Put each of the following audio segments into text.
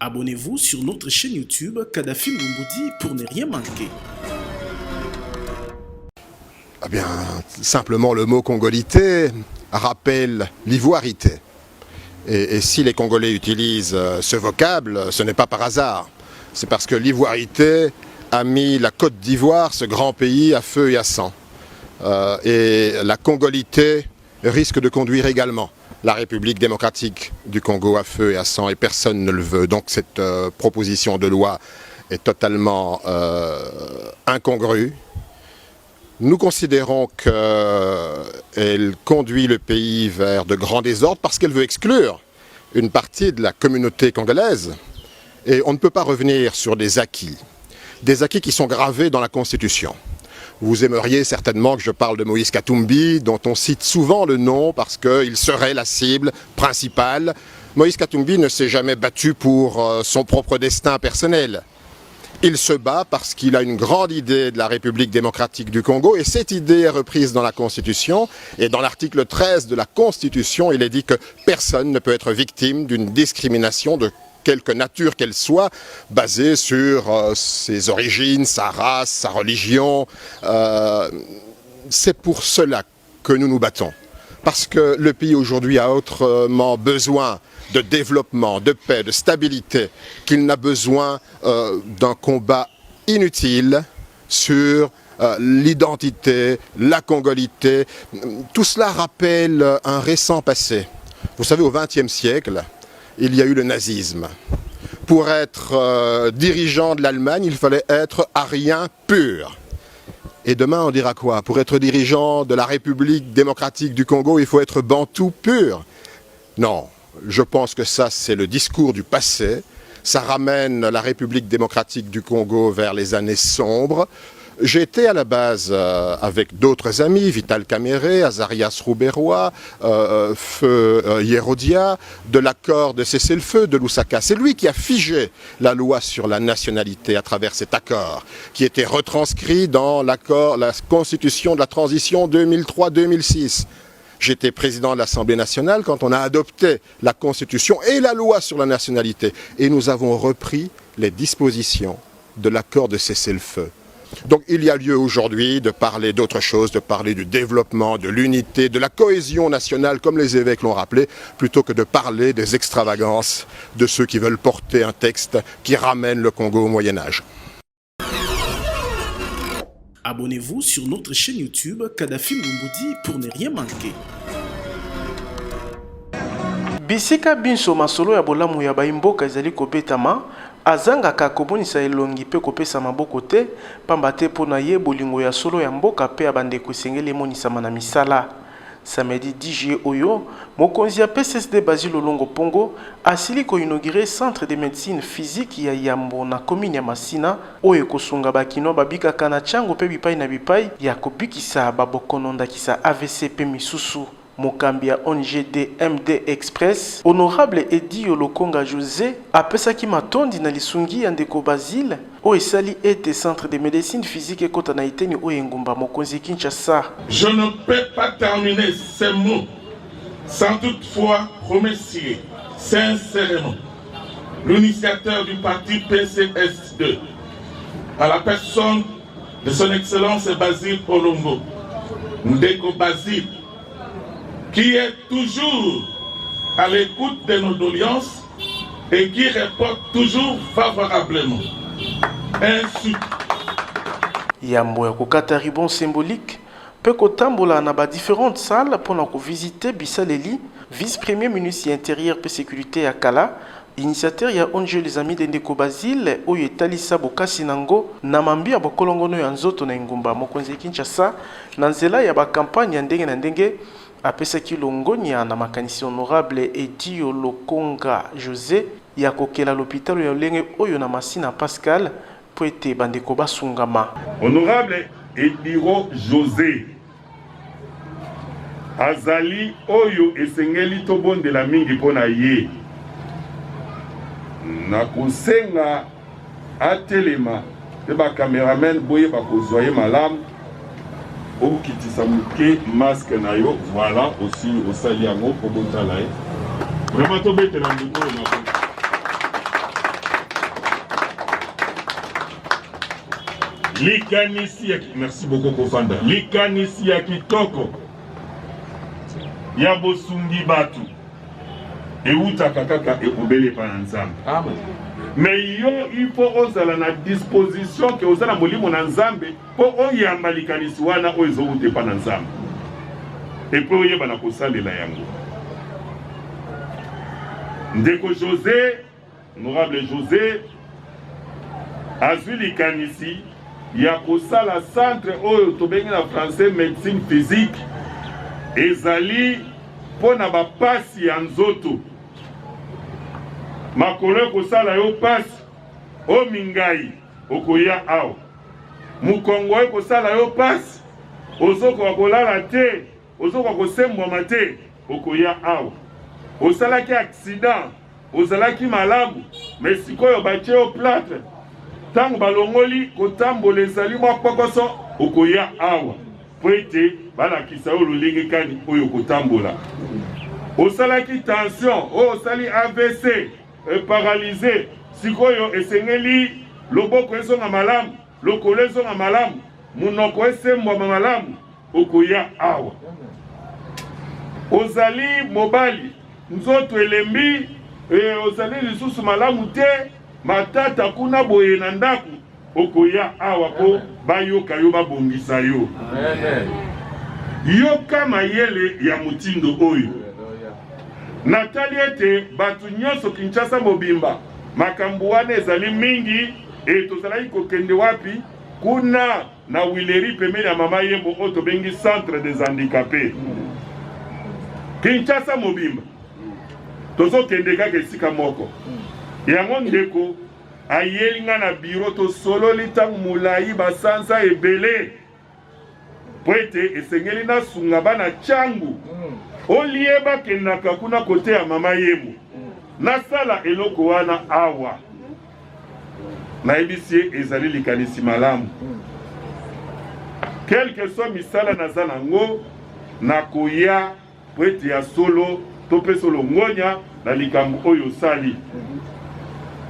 Abonnez-vous sur notre chaîne YouTube Kadhafi Moumoudi pour ne rien manquer. Eh bien, simplement le mot congolité rappelle l'ivoirité. Et si les Congolais utilisent ce vocable, ce n'est pas par hasard. C'est parce que l'ivoirité a mis la Côte d'Ivoire, ce grand pays, à feu et à sang. Et la congolité risque de conduire également la République démocratique du Congo à feu et à sang, et personne ne le veut. Donc cette proposition de loi est totalement incongrue. Nous considérons qu'elle conduit le pays vers de grands désordres parce qu'elle veut exclure une partie de la communauté congolaise. Et on ne peut pas revenir sur des acquis qui sont gravés dans la Constitution. Vous aimeriez certainement que je parle de Moïse Katumbi, dont on cite souvent le nom parce qu'il serait la cible principale. Moïse Katumbi ne s'est jamais battu pour son propre destin personnel. Il se bat parce qu'il a une grande idée de la République démocratique du Congo, et cette idée est reprise dans la Constitution. Et dans l'article 13 de la Constitution, il est dit que personne ne peut être victime d'une discrimination de quelque nature qu'elle soit, basée sur ses origines, sa race, sa religion. C'est pour cela que nous nous battons. Parce que le pays aujourd'hui a autrement besoin de développement, de paix, de stabilité, qu'il n'a besoin d'un combat inutile sur l'identité, la congolité. Tout cela rappelle un récent passé. Vous savez, au XXe siècle, il y a eu le nazisme. Pour être dirigeant de l'Allemagne, il fallait être arien pur. Et demain, on dira quoi? Pour être dirigeant de la République démocratique du Congo, il faut être bantou pur. Non, je pense que ça, c'est le discours du passé. Ça ramène la République démocratique du Congo vers les années sombres. J'étais à la base avec d'autres amis, Vital Kamerhe, Azarias Rouberois, Feu Yerodia, de l'accord de cessez-le-feu de Lusaka. C'est lui qui a figé la loi sur la nationalité à travers cet accord, qui était retranscrit dans l'accord, la constitution de la transition 2003-2006. J'étais président de l'Assemblée nationale quand on a adopté la constitution et la loi sur la nationalité. Et nous avons repris les dispositions de l'accord de cessez-le-feu. Donc il y a lieu aujourd'hui de parler d'autre chose, de parler du développement, de l'unité, de la cohésion nationale, comme les évêques l'ont rappelé, plutôt que de parler des extravagances de ceux qui veulent porter un texte qui ramène le Congo au Moyen-Âge. Abonnez-vous sur notre chaîne YouTube Kadhafi Moumoudi pour ne rien manquer. Bisika binso masolo ya bolamu ya baimboka ezali kobetama azangaka komonisa elongi pe kopesa maboko te pamba te mpona ye bolingo ya solo ya mboka pe ya bandeko esengeli emonisama na misala. Samedi 10 juillet oyo mokonzi ya PSSD Basile Olongo Pongo asili koinaugurer centre de médecine physique ya Yambo na commune ya Masina oyo kosunga bakino babikaka na chango pe bipai na bipai ya kobikisa babokono ndakisa AVC pe misusu. Mokambia ONG MD Express, honorable Edi Olokonga José, apesaki matondi na lisungi ya ndeko Basile, o esali ete centre de médecine physique ekota na iteni o engumba mokonzi Kinshasa. Je ne peux pas terminer ces mots sans toutefois remercier sincèrement l'initiateur du parti PCS2, à la personne de son Excellence Basile Olongo, Ndeko Basile, qui est toujours à l'écoute de nos doléances et qui répond toujours favorablement. Ainsi, Yambo ya kokata ribon symbolique pe kotambola na ba différentes salles pour na visiter Bisaleli, vice-premier ministre intérieur et sécurité ya Kala, initiateur ya ONG les amis de Ndeko Basile oyo etalisa bokasi nango na mambia bokolongono ya nzoto na ngumba mokonzi Kinshasa na nzela ya ba campagne ya ndenge na ndenge. Apesaki longonia na makanisi honorable Edi Olokonga José ya kokela l'hôpital ya lenge oyo na Masina Pascal po ete bandeko basungama. Honorable Ediro José azali oyo esengeli tobondela mingi pona ye na kosenga atelema te ba cameraman boye ba kozwa ye malamu au kitisa muke masque na yo, voilà aussi au sali yango po botala ye vraiment tobetela ndeko na likanisi ya merci beaucoup kofanda likanisi ya kitoko ya bosungi batu eutaka kaka ekobele pa na nzambe. Mais yo il faut ozala na disposition ke ozala molimo na nzambe po oyamba likanisi wana oyo ezowute pa na nzambe epo oyeba na kosalela yango. Ndeko José, honorable José, azwi likanisi ya kosala centre oyo tobengi na français médecine physique ezali pona bapasi ya nzoto makolo kosala yo pasi o mingai okoya awa mukongo kosala yo pasi ozokoka kolala te ozokoka kosembwama te okoya awa osalaki accident ozalaki malamu mais sikoyo batie yo plâtre tango balongoli kotambola ezali mwa pokoso okoya awa po ete balakisa yo lolenge kani oyo kotambola. Osalaki tension osali AVC paralysé sikoyo esengeli loboko ezonga malamu lokolo ezonga malamu munoko esembwama malamu okoya awa. Ozali mobali nzoto elembi ozali lisusu malamu te matata kuna boye na ndaku okoya awa po bayoka yo babongisa yo. Yoka mayele ya mutindo oyo natali ete batu nyonso Kinshasa mobimba makambo wana ezali mingi tozalaki kokende wapi kuna na wileri pembeni ya mama yembo oyo tobengi centre des handicapés Kinshasa mobimba tozokende kaka esika moko yango ndeko ayeli nga na biro tosololi ntango molai basanza ebele po ete esengeli nasunga bana changu olie bakendaka kuna kote ya mama yemo nasala eloko wana awa nayebisi ye ezali likanisi malamu quelque soit misala naza nango nakoya po ete ya solo to mpe solo ngonya na likambo oyo osali.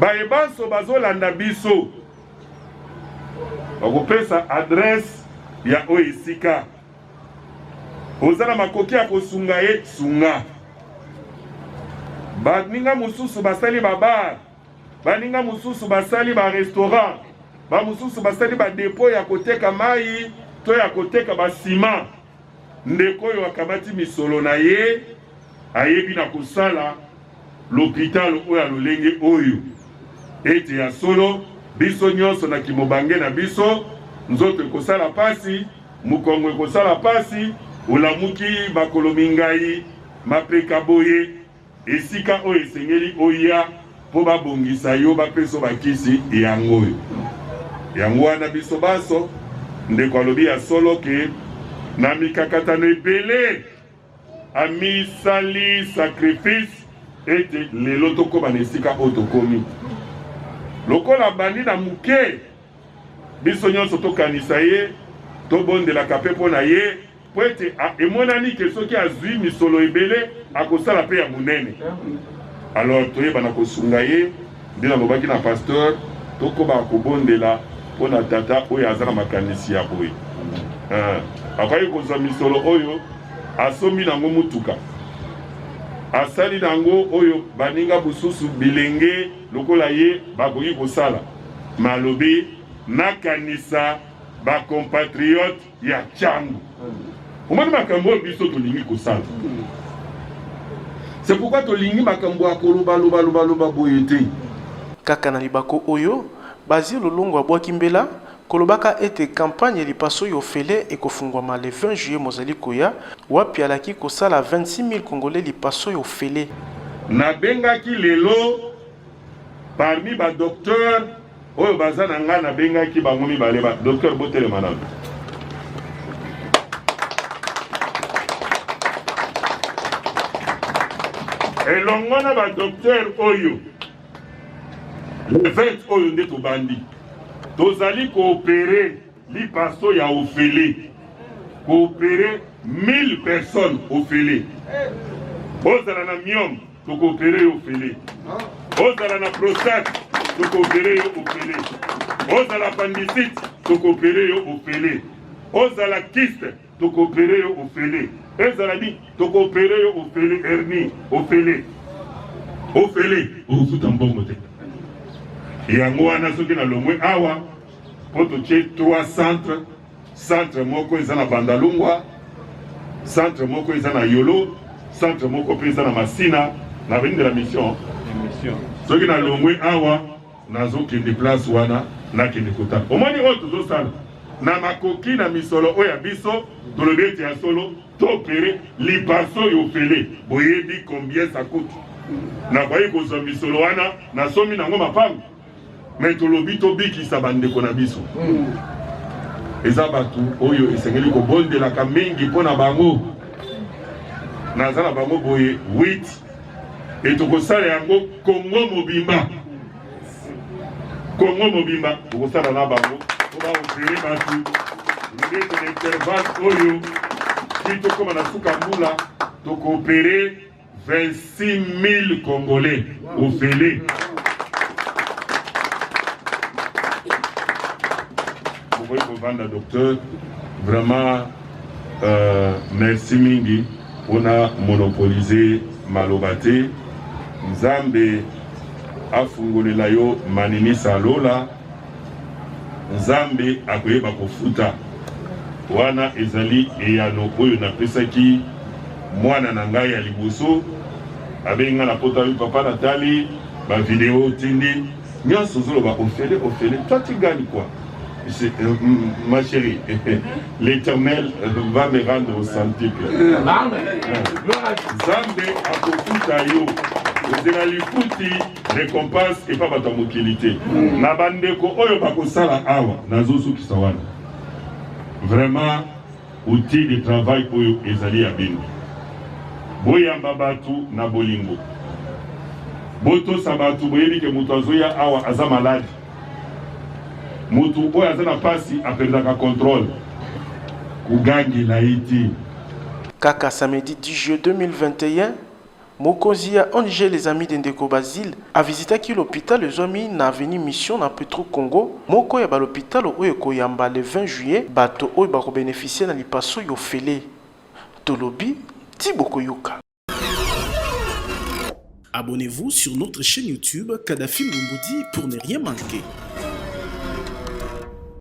Bayebanso bazolanda biso bakopesa adresse ya oyo esika ozala makoki ya kosunga ye sunga. Baninga mosusu basali babar baninga mosusu basali barestaurant bamosusu basali badepo ya koteka mai to ya koteka basima. Ndeko oyo akamati misolo na ye ayebi na kosala l'hôpital oyo alolenge oyo ete ya solo biso nyonso na kimobange na biso nzoto ekosala pasi mukongo ekosala pasi olamuki makolo mingai mapeka boye esika oyo esengeli oya po babongisa yo bapeso bakisi yango oyo yango wana biso baso ndeko alobi ya solo ke na mikakatano ebele amisali sacrifice ete lelo tokoma na esika oyo tokomi lokola bandi na muke biso nyonso tokanisa ye tobondelaka mpe mpo na ye po ete emonani ke soki azwi misolo ebele akosala mpe ya monene. Alors toyeba na kosunga ye nde nalobaki na pasteur tokobaka kobondela mpo na tata oyo aza na makanisi ya boye akoki kozwa misolo oyo asombi nango mutuka asali nango oyo baninga bususu bilenge lokola ye bakoki kosala malobi nakanisa bacompatriote ya changu omoni makambo oyo biso tolingi kosala. C'est pourquoi tolingi makambo ya koloba boye te kaka na libako oyo bazi lolongo abwaki mbela kolobaka ete campagne lipaso yo fele ekofungwama le 20 juillet mozali koya wapi alaki kosala 26 000 congolais lipaso yo fele nabengaki lelo parmi ba docteur oyo baza na nga nabengaki bango mibale ba docteur botelema nano elongo na ba docteur oyo le 20 oyo nde tobandi tozali koopere lipaso ya ofele koopere 1000 personnes ofele ozala na myome tokoopere yo ofele ozala na prostate tokoopere yo ofele ozala appendicite tokopere yo ofele. Ozala kiste, tokopere yo ofele. Ezala di, tokopere yo ofele hernie, ofele. Ofele, ofuta mbongo te. Yango wana soki na lomwe awa, po totie 3 centres. Centre moko eza na Bandalungwa, centre moko eza na Yolo, centre moko pe eza na Masina, na veni de la mission. Soki na longwe awa, nazo kende place wana, na kende kota. Omoni oyo tozosala, na makoki na misolo oya biso, tolobete ya solo, topere, lipaso yofele, boyebi combien ça coûte. Na kwaye kozwa misolo wana, na somi nango mapangu, mais tolobi tobikisa bandeko na biso. Eza batu oyo esengeli kobondelaka mingi mpona bango. Naza na bango boye 8 etokosala yango Kongo mobimba. Kongo mobimba tokosala na bango oba opere batu ndete l'intervalle oyo kitokoma na suka mbula tokopere 26 000 Congolais ofele. Docteur, vraiment merci mingi pour monopoliser malobate. Nzambe afungolela yo manini salola. Nzambe akoyeba kofuta. Wana ezali eyano oyo napesaki mwana na ngai ya liboso. Abenga na pota yu papa Natali ba vidéo tindi. Nyonso zoloba ofele. Toi tu gagnes quoi? Ma chérie, l'Éternel va me rendre au centuple. Zambe akofuta yo, ozela lifuti récompense et pas bata mokilité. Na bandeko oyo bakosala awa, nazosukisa wana. Vraiment, outil de travail oyo ezali ya bino. Boyamba batu na bolingo. Boto sabatu boyebi ke mutu azoya awa aza malade. Mutu oyo aza na pasi aperdaka contrôle kugangi na iti. Kaka samedi 10 juillet 2021, mokonzi ya ONG les amis d'Endeko Basile a visité l'hôpital Zomi na avenue Mission na Petro Congo. Moko ya ba l'hôpital oyo koyamba le 20 juillet bato oyo ba ko bénéficier na lipaso yo fele. Tolobi Tiboko Yoka. Abonnez-vous sur notre chaîne YouTube Kadhafi Mboumoudi pour ne rien manquer.